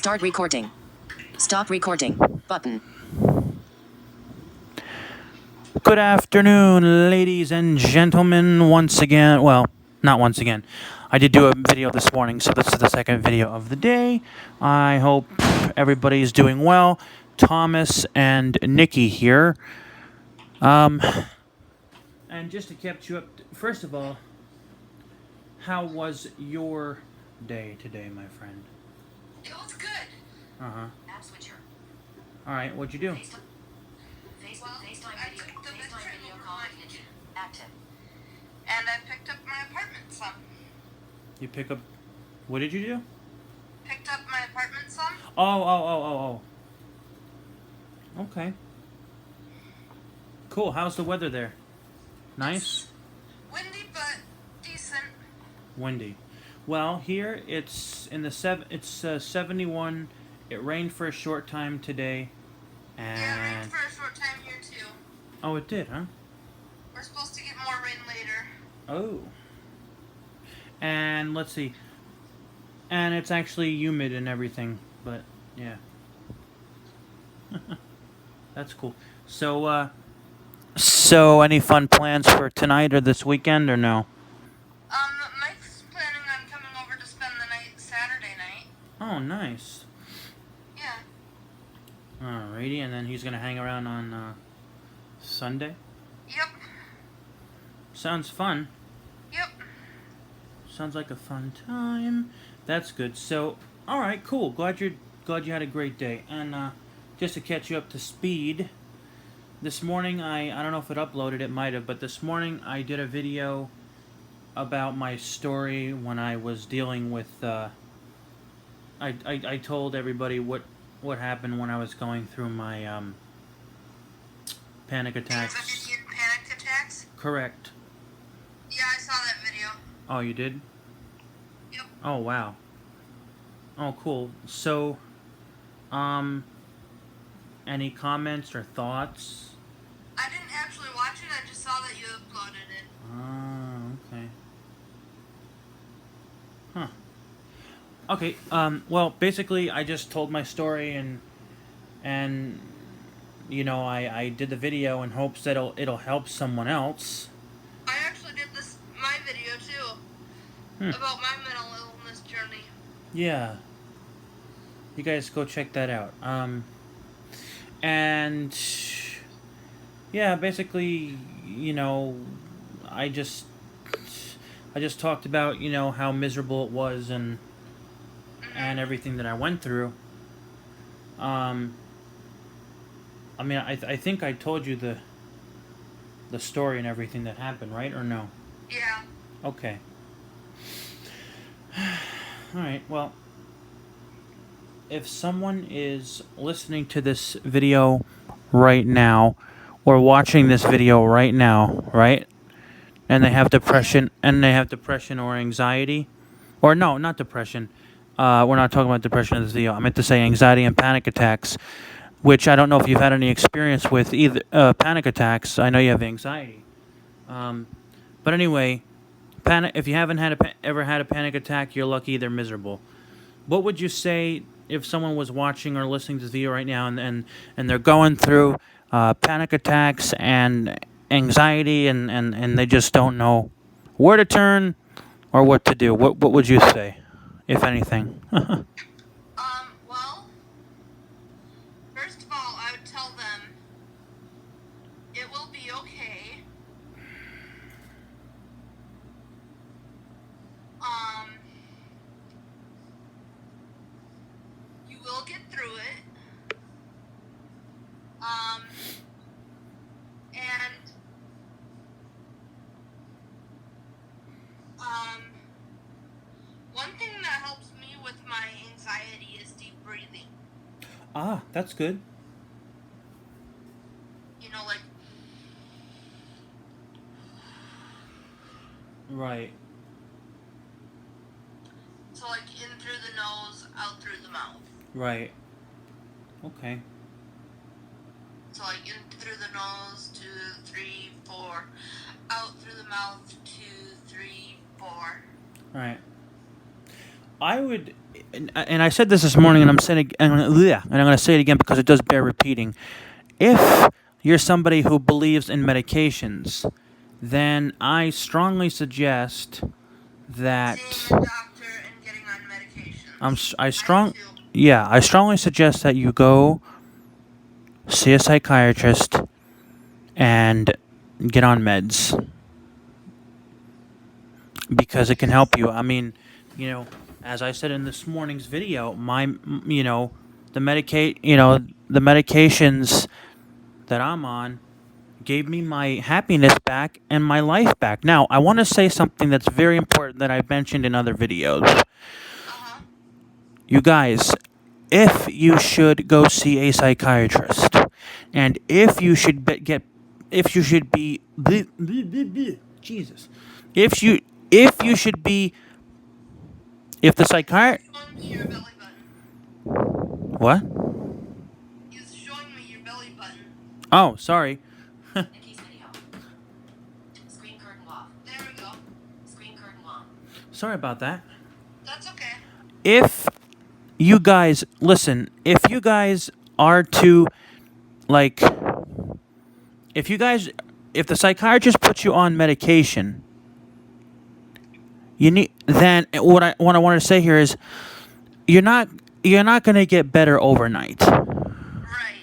Start recording. Stop recording. Button. Good afternoon, ladies and gentlemen. Once again, well, not once again. I did do a video this morning, so this is the second video of the day. I hope everybody's doing well. Thomas and Nikki here. And just to keep you up, first of all, how was your day today, my friend? It was good. Uh-huh. App switcher. Alright, what'd you do? FaceTime I video. took the FaceTime picture video over call my- active. And I picked up my apartment some. You pick up... What did you do? Picked up my apartment some. Oh. Okay. Cool. How's the weather there? Nice? Windy but decent. Windy. Well, here it's in the 71. It rained for a short time today. Yeah, it And rained for a short time here too. oh, it did, huh? We're supposed to get more rain later. Oh. And let's see. And it's actually humid and everything, but yeah. That's cool. So any fun plans for tonight or this weekend or no? Mike's planning on coming over to spend the night Saturday night. Oh, nice. Yeah. Alrighty, and then he's gonna hang around on Sunday. Yep. Sounds fun. Yep. Sounds like a fun time. That's good. So, all right, cool. Glad you had a great day. And just to catch you up to speed, this morning I don't know if it uploaded. It might have, but this morning I did a video about my story when I was dealing with. I told everybody what happened when I was going through my panic attacks. Anxiety and panic attacks. Correct. Yeah, I saw that video. Oh, you did? Yep. Oh, wow. Oh, cool. So, any comments or thoughts? I didn't actually watch it. I just saw that you uploaded it. Okay. Huh. Okay, well, basically, I just told my story and you know, I did the video in hopes that it'll help someone else. I actually did my video too. About my mental illness journey. Yeah. You guys go check that out. And yeah, basically, you know, I just talked about, you know, how miserable it was and everything that I went through. I mean, I think I told you the story and everything that happened, right? Or no? Yeah. Okay. All right. Well, if someone is listening to this video right now or watching this video right now, right? And they have depression or anxiety, or no, not depression. We're not talking about depression in this video. I meant to say anxiety and panic attacks, which I don't know if you've had any experience with either panic attacks. I know you have anxiety. But anyway, if you haven't ever had a panic attack, you're lucky. They're miserable. What would you say if someone was watching or listening to this video right now and they're going through panic attacks and anxiety and they just don't know where to turn or what to do? What would you say, if anything? Well, first of all, I would tell them it will be okay. You will get through it. One thing that helps me with my anxiety is deep breathing. Ah, that's good. You know, like... Right. So, like, in through the nose, out through the mouth. Right. Okay. So, like, in through the nose, 2, 3, 4. Out through the mouth, 2, 3, 4. Right. I would, and I said this morning, and I'm saying, and I'm going to say it again because it does bear repeating. If you're somebody who believes in medications, then I strongly suggest that Seeing a doctor and getting on medications. I strongly suggest that you go see a psychiatrist and get on meds because it can help you. I mean, as I said in this morning's video, the the medications that I'm on gave me my happiness back and my life back. Now, I want to say something that's very important that I've mentioned in other videos. Uh-huh. You guys, if you should go see a psychiatrist, and if you should Jesus, if the psychiatrist, Showing me your belly button. what? He's showing me your belly button. Oh, sorry. Nikki's video. Screen curtain off. There we go. Screen curtain on. Sorry about that. That's okay. If you guys listen, if you guys are to like, if the psychiatrist puts you on medication, you need then what I want to say here is you're not going to get better overnight. Right.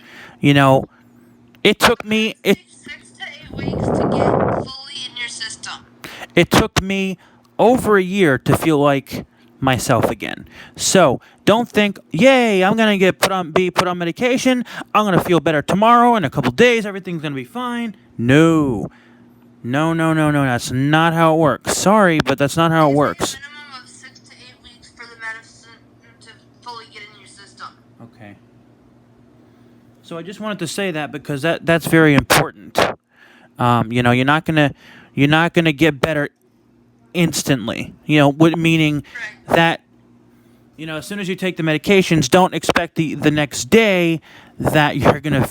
It took me it 6 to 8 weeks to get fully in your system. it took me over a year to feel like myself again. So don't think, yay, I'm gonna be put on medication. I'm gonna feel better tomorrow. In a couple days, everything's gonna be fine. No. That's not how it works. Sorry, but that's not how it works. A minimum of 6 to 8 weeks for the medicine to fully get in your system. Okay. So I just wanted to say that because that's very important. You're not gonna get better instantly. Meaning Right. that as soon as you take the medications, don't expect the next day that you're gonna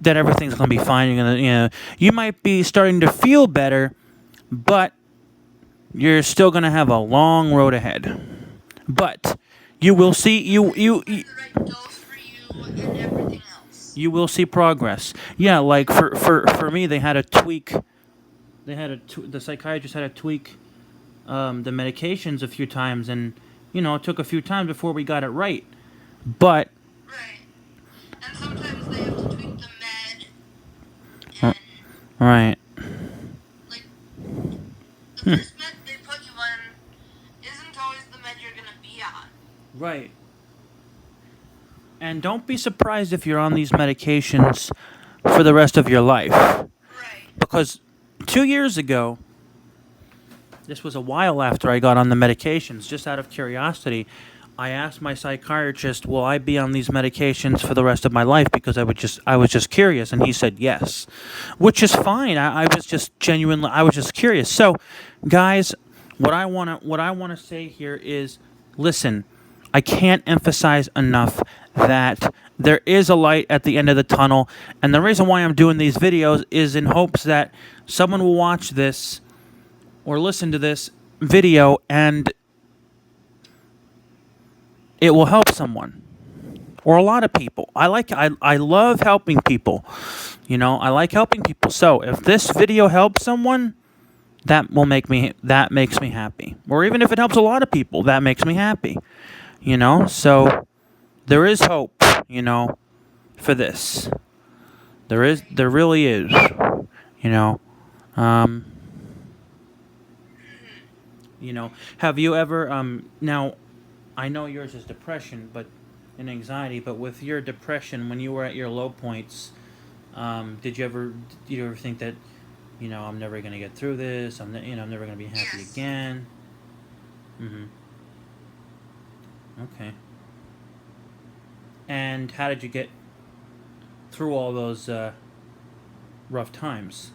that everything's gonna be fine. You're gonna you might be starting to feel better, but you're still gonna have a long road ahead. But you will see The right dose for you and everything else. you will see progress. Yeah, like for me, they had to tweak. The psychiatrist had to tweak the medications a few times, and it took a few times before we got it right. But Right. And sometimes they have to tweak the med. And, right, like, the first med they put you on isn't always the med you're gonna be on. right. And don't be surprised if you're on these medications for the rest of your life, Right. because 2 years ago, this was a while after I got on the medications, just out of curiosity, I asked my psychiatrist, will I be on these medications for the rest of my life? Because I was just curious, and he said yes, which is fine. I was just curious. So, guys, what I want to say here is, listen, I can't emphasize enough that there is a light at the end of the tunnel, and the reason why I'm doing these videos is in hopes that someone will watch this or listen to this video and it will help someone or a lot of people. I love helping people. I like helping people. So if this video helps someone, that makes me happy. Or even if it helps a lot of people, that makes me happy. So there is hope, for this. There really is. Have you ever now I know yours is depression, but and anxiety, but with your depression when you were at your low points, did you ever think that, I'm never going to get through this. I'm never going to be happy Yes. again. Okay. And how did you get through all those rough times?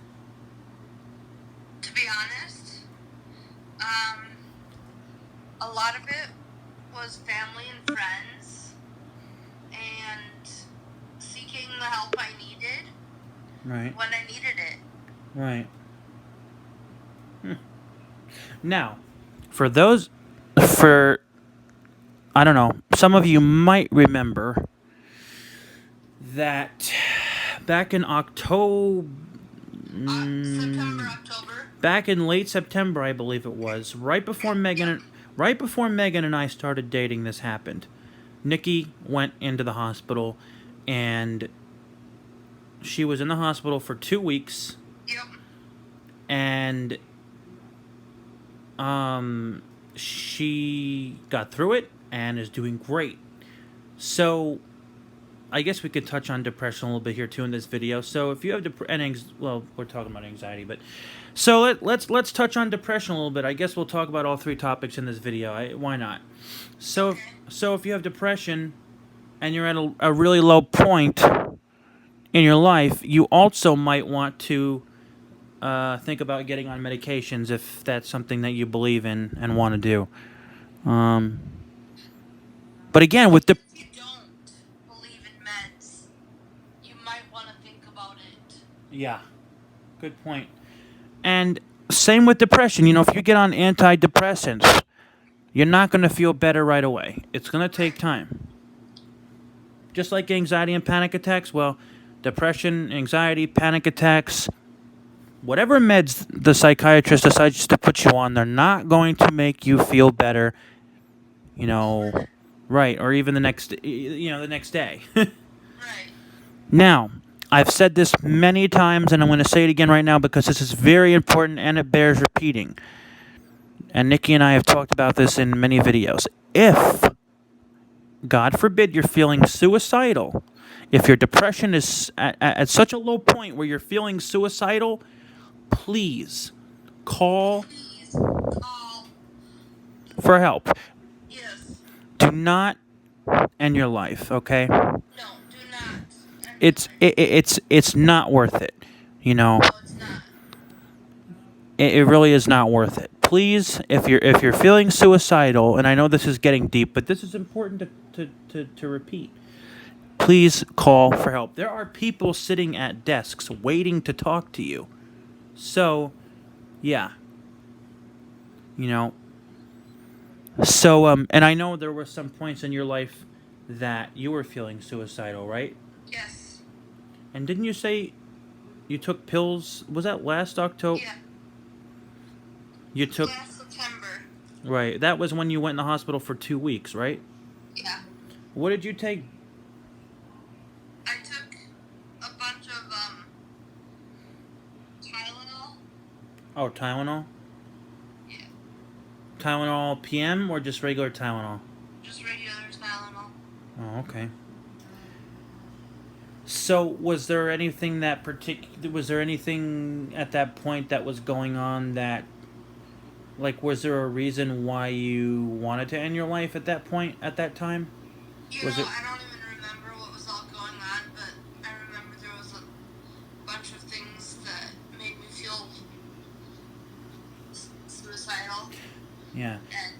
To be honest, a lot of it was family and friends, and seeking the help I needed Right. when I needed it. Right. Now, for I don't know. Some of you might remember that back in October, September, October. back in late September, I believe it was, right before Megan and I started dating, this happened. Nikki went into the hospital, and she was in the hospital for 2 weeks, Yep. and she got through it and is doing great. So I guess we could touch on depression a little bit here too in this video. So if you have well, we're talking about anxiety, but so let's touch on depression a little bit. I guess we'll talk about all three topics in this video. Why not? So if you have depression and you're at a really low point in your life, you also might want to think about getting on medications if that's something that you believe in and want to do. But again, with If you don't believe in meds, you might want to think about it. yeah, good point. And same with depression. You know, if you get on antidepressants, you're not going to feel better right away. It's going to take time. Just like anxiety and panic attacks, well, depression, anxiety, panic attacks, whatever meds the psychiatrist decides to put you on, they're not going to make you feel better, you know, right, or even the next day. Right. Now, I've said this many times, and I'm going to say it again right now because this is very important and it bears repeating. And Nikki and I have talked about this in many videos. If, God forbid, you're feeling suicidal, if your depression is at such a low point where you're feeling suicidal, please call Please call. for help. Yes. Do not end your life, okay? No, do not. It's not worth it, you know. No, it's not. It really is not worth it. Please, if you're feeling suicidal, and I know this is getting deep, but this is important to repeat. Please call for help. There are people sitting at desks waiting to talk to you. So, yeah. You know. So, and I know there were some points in your life that you were feeling suicidal, right? Yes. And didn't you say you took pills? Was that last October? Yeah. You took... Last September. Right. That was when you went in the hospital for 2 weeks, right? Yeah. What did you take? I took a bunch of Tylenol. Oh, Tylenol? Yeah. Tylenol PM or just regular Tylenol? Just regular Tylenol. Oh, okay. So, was there anything at that point that was going on that, like, was there a reason why you wanted to end your life at that point, at that time? I don't even remember what was all going on, but I remember there was a bunch of things that made me feel suicidal. Yeah. And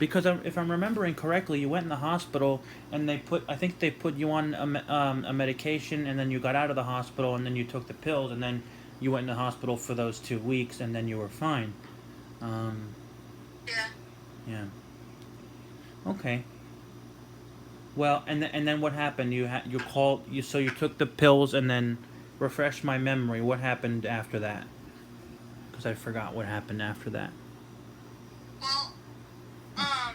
Because if I'm remembering correctly, you went in the hospital and I think they put you on a medication, and then you got out of the hospital, and then you took the pills, and then you went in the hospital for those 2 weeks, and then you were fine. yeah. Yeah. Okay. Well, and then what happened? You took the pills, and then refresh my memory. What happened after that? Because I forgot what happened after that. Well, I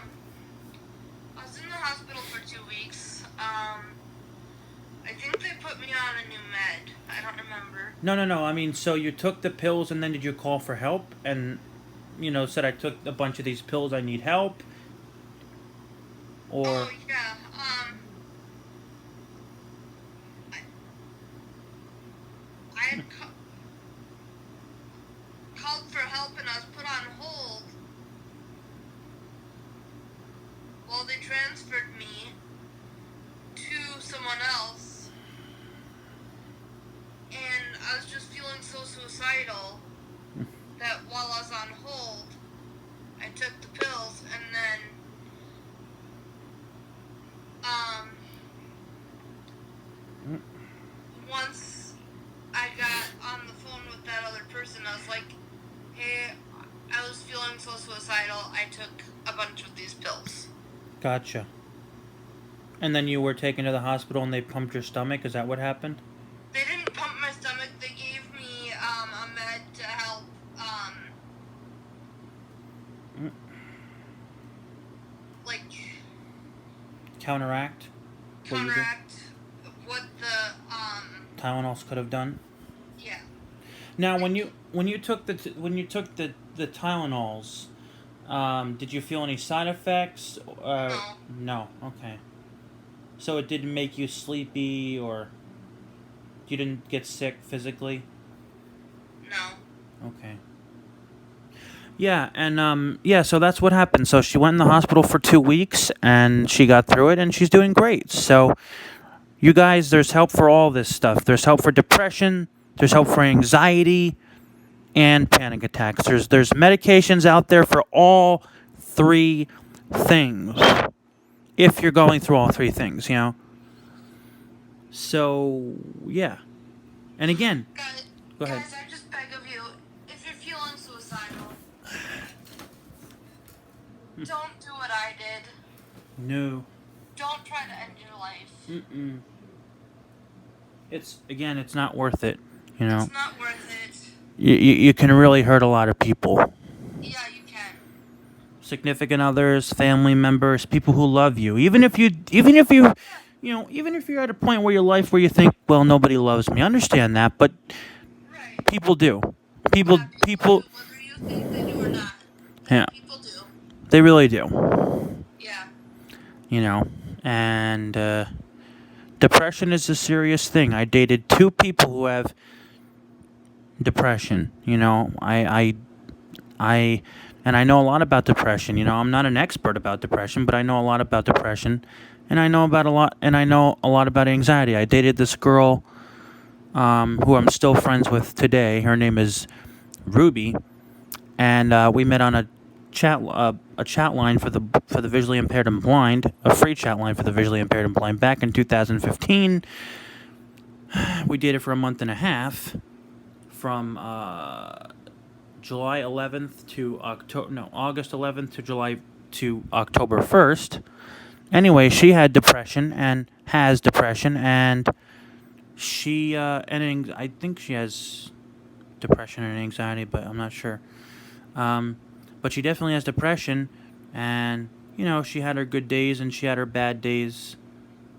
was in the hospital for 2 weeks. I think they put me on a new med. I don't remember. No. I mean, so you took the pills, and then did you call for help? And, said, I took a bunch of these pills, I need help? Or... Oh, yeah. I had called for help, and I was put on hold while they transferred me to someone else. And I was just feeling so suicidal that while I was on hold, I took the pills, and then once I got on the phone with that other person, I was like, hey, I was feeling so suicidal, I took a bunch of these pills. Gotcha. And then you were taken to the hospital and they pumped your stomach? Is that what happened? They didn't pump my stomach. They gave me a med to help Mm. like Counteract? What you did? counteract what the Tylenols could have done? yeah. Now, when you took the Tylenols, did you feel any side effects? No. Okay. So it didn't make you sleepy, or you didn't get sick physically? No. Okay. Yeah, and yeah, so that's what happened. So she went in the hospital for 2 weeks, and she got through it, and she's doing great. So, you guys, there's help for all this stuff. There's help for depression. There's help for anxiety and panic attacks. There's medications out there for all three things. If you're going through all three things, you know. So yeah, and again, go ahead. Guys, I just beg of you, if you're feeling suicidal, don't do what I did. No. Don't try to end your life. Mm-mm. It's not worth it. You know. It's not worth it. You can really hurt a lot of people. Yeah, you can. Significant others, family members, people who love you. Even if you're at a point where your life where you think, well, nobody loves me. I understand that, but Right. people do. People. Do, whether you think they do or not. Yeah, People do. they really do. Yeah. You know, and depression is a serious thing. I dated 2 people who have depression. You know, and I know a lot about depression. You know, I'm not an expert about depression, but I know a lot about depression, and I know a lot about anxiety. I dated this girl, who I'm still friends with today. Her name is Ruby, and we met on a chat line for the visually impaired and blind, a free chat line for the visually impaired and blind back in 2015. We dated for a month and a half, from July 11th to August 11th to October 1st. Anyway, she had depression and has depression, and I think she has depression and anxiety, but I'm not sure. But she definitely has depression, and you know, she had her good days and she had her bad days,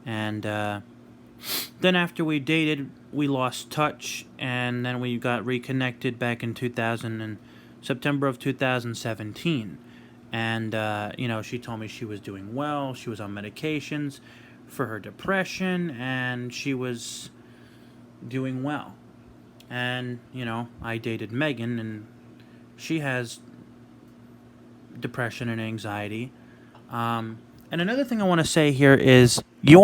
and then after we dated, we lost touch, and then we got reconnected back in September of 2017. And, you know, she told me she was doing well, she was on medications for her depression, and she was doing well. And, you know, I dated Megan, and she has depression and anxiety. And another thing I want to say here is you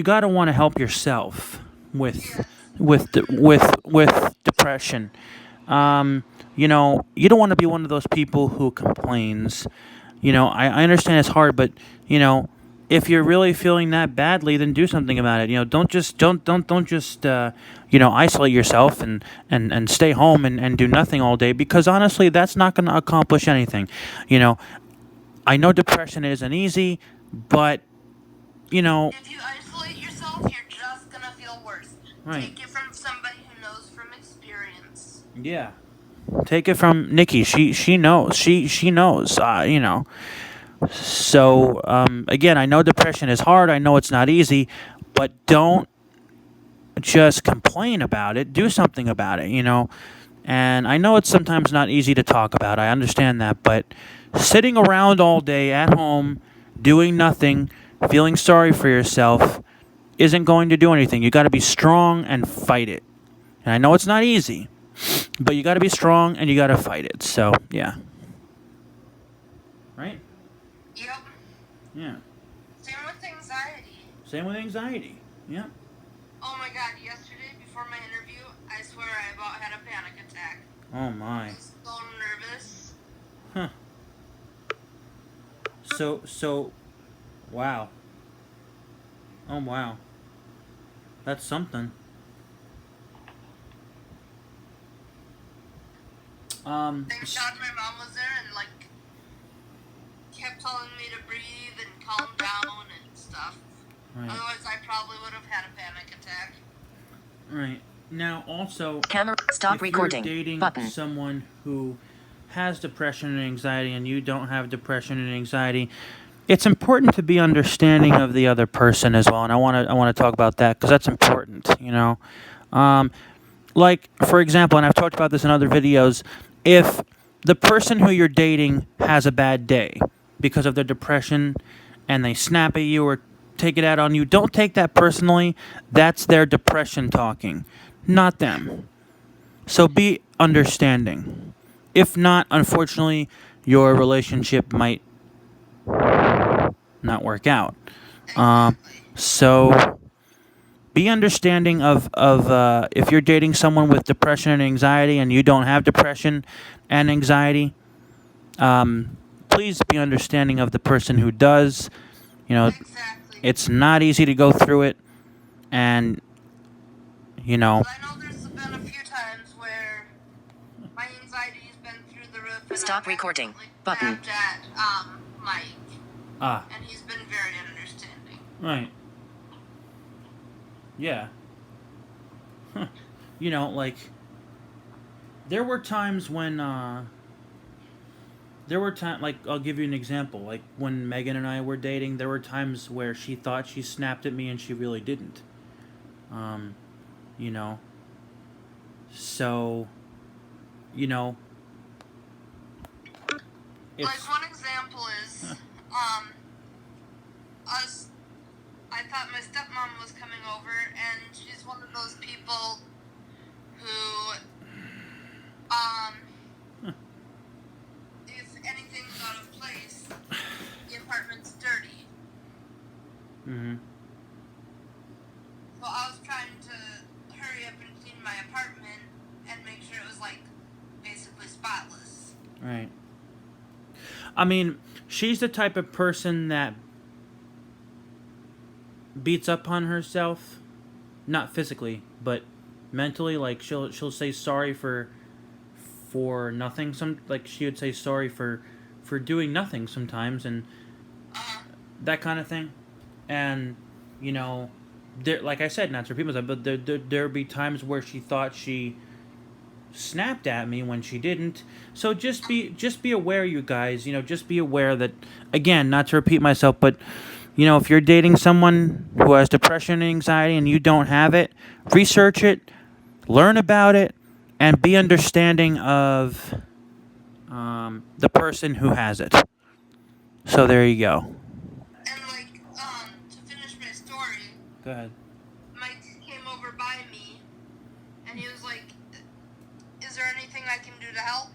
gotta want to help yourself with depression. You know, you don't want to be one of those people who complains. You know, I understand it's hard, but you know, if you're really feeling that badly, then do something about it. You know, don't just isolate yourself and stay home and do nothing all day, because honestly, that's not going to accomplish anything. You know, I know depression isn't easy, but you know, If you isolate yourself, you're just gonna feel worse. Right. Take it from somebody who knows from experience. yeah. Take it from Nikki. She knows. She knows. You know. So again, I know depression is hard. I know it's not easy, but don't just complain about it. Do something about it. You know. And I know it's sometimes not easy to talk about. I understand that, but sitting around all day at home, doing nothing, feeling sorry for yourself, isn't going to do anything. You got to be strong and fight it. And I know it's not easy, but you got to be strong and you got to fight it. So, yeah. Right? Yep. Yeah. Same with anxiety. Same with anxiety. Yeah. Oh my god, yesterday before my interview, I swear I about had a panic attack. Oh my. I was so nervous. Huh. So, wow. Oh wow. That's something. Thank God my mom was there and kept telling me to breathe and calm down and stuff. Right. Otherwise, I probably would have had a panic attack. Right. Now, also, Camera. Stop if recording. you're dating Button. someone who has depression and anxiety and you don't have depression and anxiety, it's important to be understanding of the other person as well. And I want to talk about that because that's important, you know. Like, for example, and I've talked about this in other videos, if the person who you're dating has a bad day because of their depression and they snap at you or take it out on you, don't take that personally. That's their depression talking, not them. So be understanding. If not, unfortunately, your relationship might not work out. So be understanding of if you're dating someone with depression and anxiety and you don't have depression and anxiety, please be understanding of the person who does. You know, Exactly. it's not easy to go through it, and, you know, I know there's been a few times where my anxiety's been through the roof. And Stop I've recording. accidentally Button. snapped at Mike, ah, and he's been very understanding. right. Yeah. Huh. You know, like, there were times when, like, I'll give you an example. Like, when Megan and I were dating, there were times where she thought she snapped at me and she really didn't. You know. So, you know, it's, Like, one example is, us, I thought my stepmom was coming over, and she's one of those people who, if anything's out of place, the apartment's dirty. mm-hmm. So I was trying to hurry up and clean my apartment and make sure it was, like, basically spotless. Right. I mean, she's the type of person that beats up on herself, not physically, but mentally. Like, she'll say sorry for nothing. Like, she would say sorry for doing nothing sometimes, and that kind of thing. And, you know, there, like I said, not to repeat myself, but there'd be times where she thought she snapped at me when she didn't. So just be aware, you guys. You know, just be aware that, again, not to repeat myself, but, you know, if you're dating someone who has depression and anxiety and you don't have it, research it, learn about it, and be understanding of the person who has it. So there you go. And, like, to finish my story, Go ahead. Mike came over by me, and he was like, is there anything I can do to help?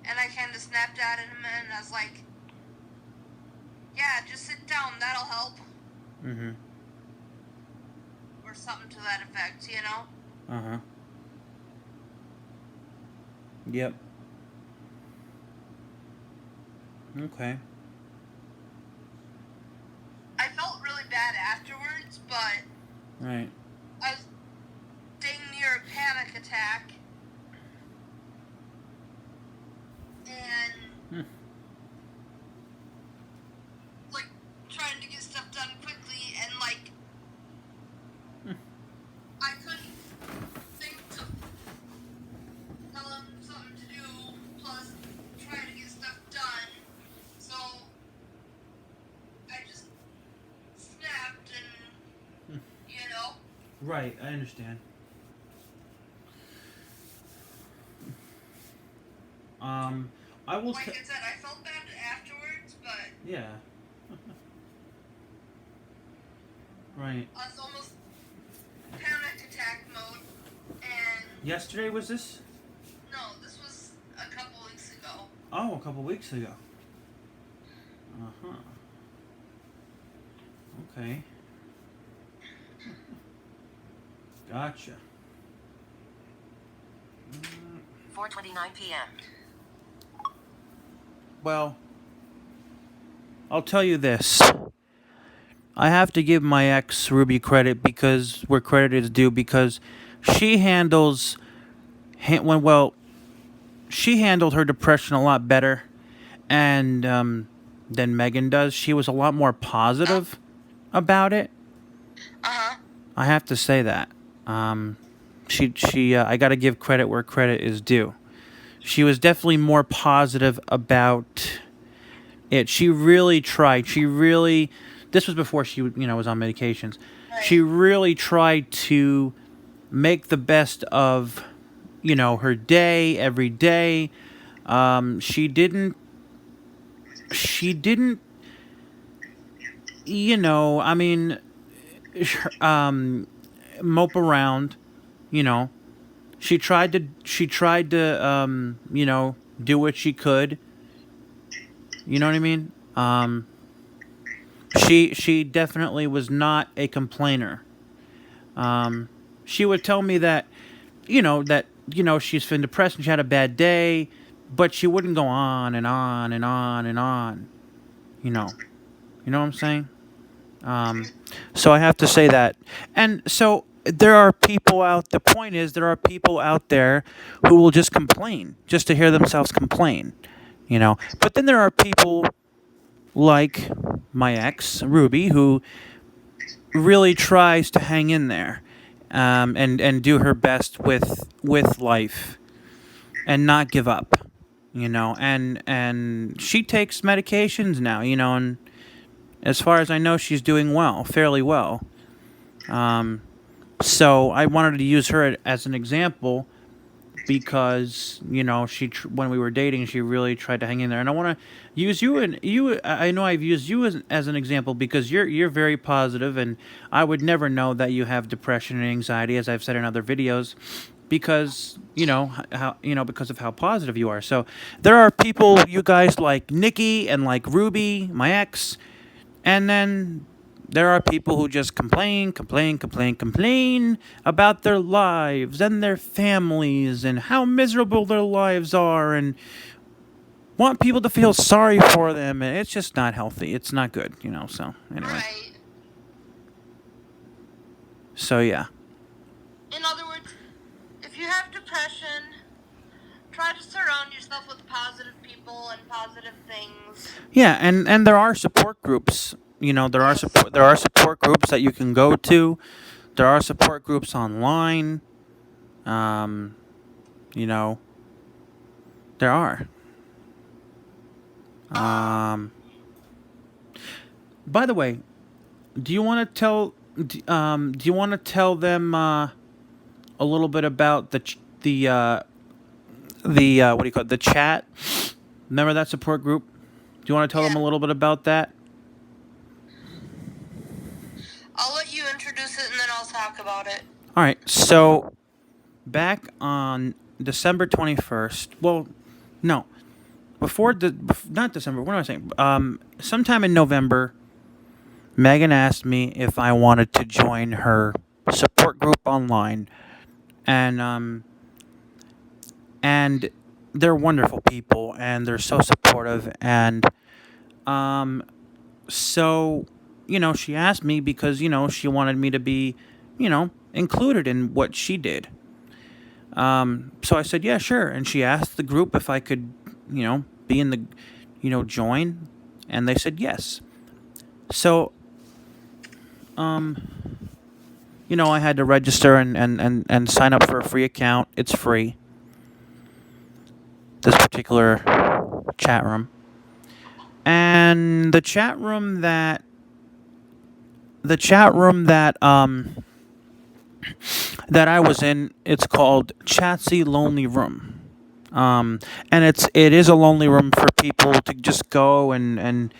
And I kind of snapped at him, and I was like, yeah, just sit down, that'll help. Mm-hmm. Or something to that effect, you know? Uh-huh. Yep. Okay. I felt really bad afterwards, but Right. I was dang near a panic attack. And, like, trying to get stuff done quickly, and, like, I couldn't think to tell him something to do, plus trying to get stuff done. So, I just snapped and, you know. Right, I understand. I will Like I said, I felt bad afterwards, but yeah. Right. I was almost panic attack mode, and Yesterday was this? no, this was a couple weeks ago. Oh, a couple weeks ago. Uh-huh. Okay. Gotcha. 4:29 p.m. Well, I'll tell you this. I have to give my ex Ruby credit because where credit is due, because she she handled her depression a lot better, and than Megan does. She was a lot more positive about it. Uh-huh. I have to say that. She I got to give credit where credit is due. She was definitely more positive about it. She really tried. This was before she was on medications. Right. She really tried to make the best of her day every day. She didn't I mean, mope around. She tried to do what she could. You know what I mean? She definitely was not a complainer. She would tell me that she's been depressed and she had a bad day, but she wouldn't go on and on and on and on. You know what I'm saying? So I have to say that. And so there are people the point is, there are people out there who will just complain, just to hear themselves complain, But then there are people like my ex, Ruby, who really tries to hang in there, and do her best with life and not give up, and she takes medications now, and as far as I know, she's doing well, fairly well. So I wanted to use her as an example because when we were dating, she really tried to hang in there, and I want to use you. And I know I've used you as an example because you're very positive, and I would never know that you have depression and anxiety, as I've said in other videos, because because of how positive you are. So there are people, you guys like Nikki and like Ruby, my ex. And then there are people who just complain about their lives and their families and how miserable their lives are and want people to feel sorry for them. And it's just not healthy. It's not good, so anyway. Right. So, yeah. In other words, if you have depression, try to surround yourself with positive people and positive things. Yeah, and there are support groups. There are support groups that you can go to. There are support groups online. There are. By the way, do you want to tell them a little bit about the what do you call it, the chat? Remember that support group? Do you want to tell them a little bit about that? I'll let you introduce it and then I'll talk about it. All right. So back on December 21st. Well, no. Not December. What am I saying? Sometime in November, Megan asked me if I wanted to join her support group online, and they're wonderful people, and they're so supportive, and so she asked me because she wanted me to be included in what she did. So I said, yeah, sure. And she asked the group if I could be in the join, and they said yes. So I had to register and sign up for a free account. It's free, this particular chat room. And the chat room that I was in, it's called Chatsy Lonely Room. And it is a lonely room for people to just go and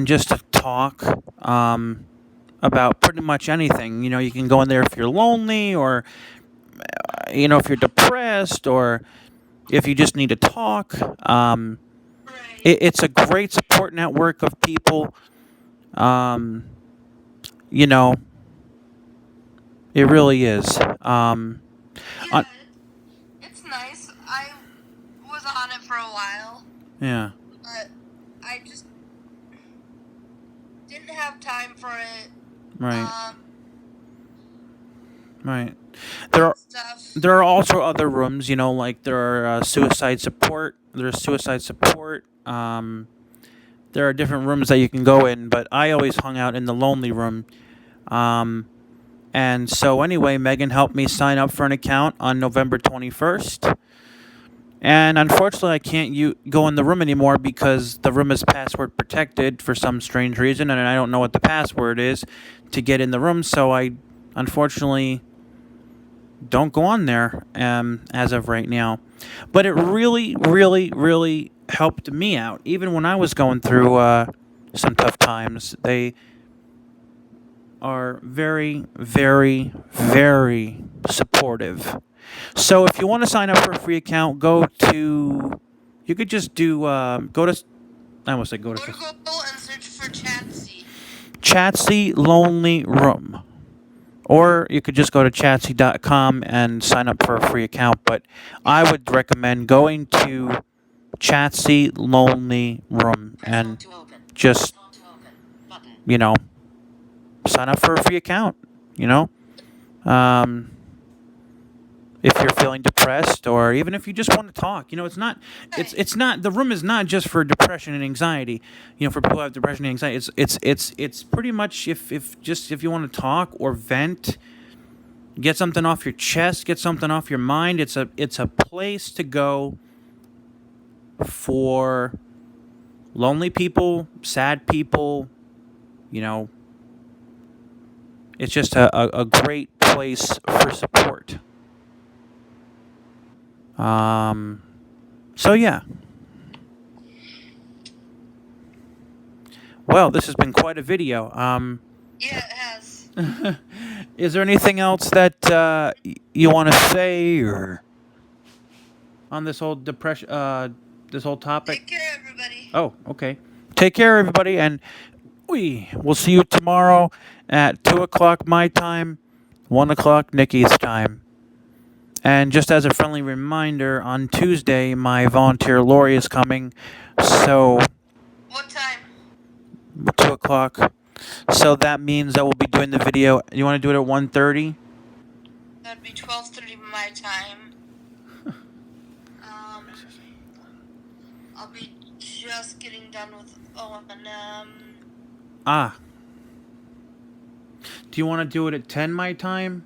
just to talk about pretty much anything. You can go in there if you're lonely, or if you're depressed, or if you just need to talk. It's a great support network of people. It really is. Yeah, it's nice. I was on it for a while. Yeah. But I just didn't have time for it. Right. Right. Stuff. There are also other rooms, like there are suicide support. There's suicide support There are different rooms that you can go in, but I always hung out in the lonely room. And so anyway, Megan helped me sign up for an account on November 21st. And unfortunately, I can't go in the room anymore because the room is password protected for some strange reason, and I don't know what the password is to get in the room, so I unfortunately don't go on there as of right now. But it really, really, really helped me out. Even when I was going through some tough times, they are very, very, very supportive. So if you want to sign up for a free account, you could just do, go to, I almost said go Go to, to Google and search for Chatsy. Chatsy Lonely Room. Or you could just go to chatsy.com and sign up for a free account. But I would recommend going to Chatsy Lonely Room and To open. just, To open. Button. you know, sign up for a free account, you know. If you're feeling depressed, or even if you just want to talk, it's not the room is not just for depression and anxiety. For people who have depression and anxiety, it's pretty much if you want to talk or vent, get something off your chest, get something off your mind. It's a place to go for lonely people, sad people. It's just a great place for support. So yeah. Well, this has been quite a video. Yeah, it has. Is there anything else that you want to say or on this whole depression, this whole topic? Take care, everybody. Oh, okay. Take care, everybody, and we'll see you tomorrow at 2:00 my time, 1:00 Nikki's time. And just as a friendly reminder, on Tuesday, my volunteer Lori is coming, so What time? 2:00. So that means that we'll be doing the video. You want to do it at 1:30? That'd be 12:30 my time. I'll be just getting done with O&M. Ah. Do you want to do it at 10 my time?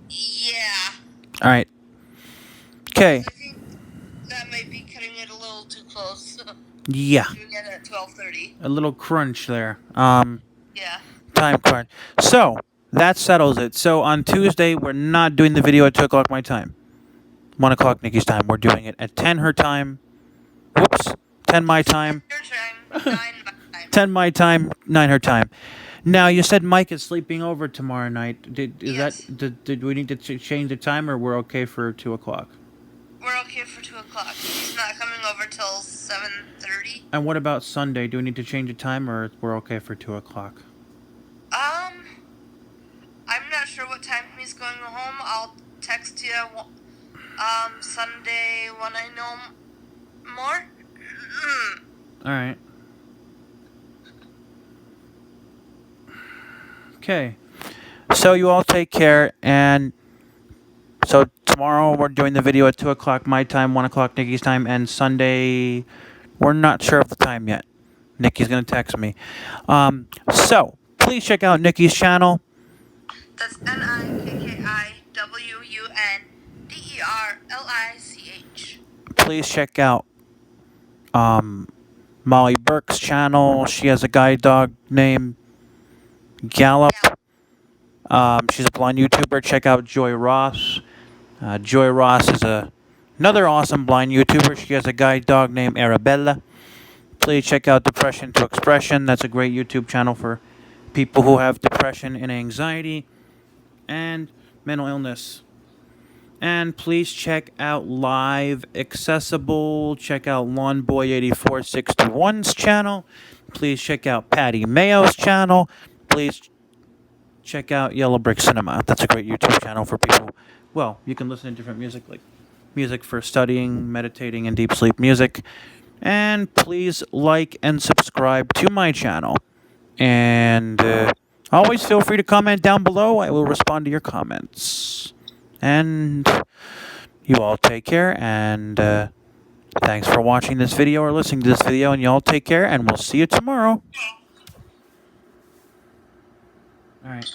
Yeah. All right. Okay. I think that might be cutting it a little too close. Yeah. Doing it at 12:30. A little crunch there. Yeah. Time crunch. So that settles it. So on Tuesday, we're not doing the video at 2:00 my time. 1:00 Nikki's time. We're doing it at 10 her time. Whoops. 10 my time. Your time. 9 my time. 10 my time. 9 her time. Now you said Mike is sleeping over tomorrow night. Yes. Did we need to change the time, or we're okay for 2:00? We're okay for 2:00. He's not coming over till 7:30. And what about Sunday? Do we need to change the time, or we're okay for 2:00? I'm not sure what time he's going home. I'll text you Sunday when I know more. All right. Okay. So you all take care, and so tomorrow we're doing the video at 2:00 my time, 1:00 Nikki's time, and Sunday we're not sure of the time yet. Nikki's gonna text me. So please check out Nikki's channel. That's NIKKIWUNDERLICH. Please check out Molly Burke's channel. She has a guide dog named Gallup. She's a blind YouTuber. Check out Joy Ross. Joy Ross is another awesome blind YouTuber. She has a guide dog named Arabella. Please check out Depression to Expression. That's a great YouTube channel for people who have depression and anxiety and mental illness. And please check out Live Accessible. Check out LawnBoy8461's channel. Please check out Patty Mayo's channel. Please check out Yellow Brick Cinema. That's a great YouTube channel for people. Well, you can listen to different music, like music for studying, meditating, and deep sleep music. And please like and subscribe to my channel. And always feel free to comment down below. I will respond to your comments. And You all take care, and thanks for watching this video or listening to this video, and you all take care, and we'll see you tomorrow. All right.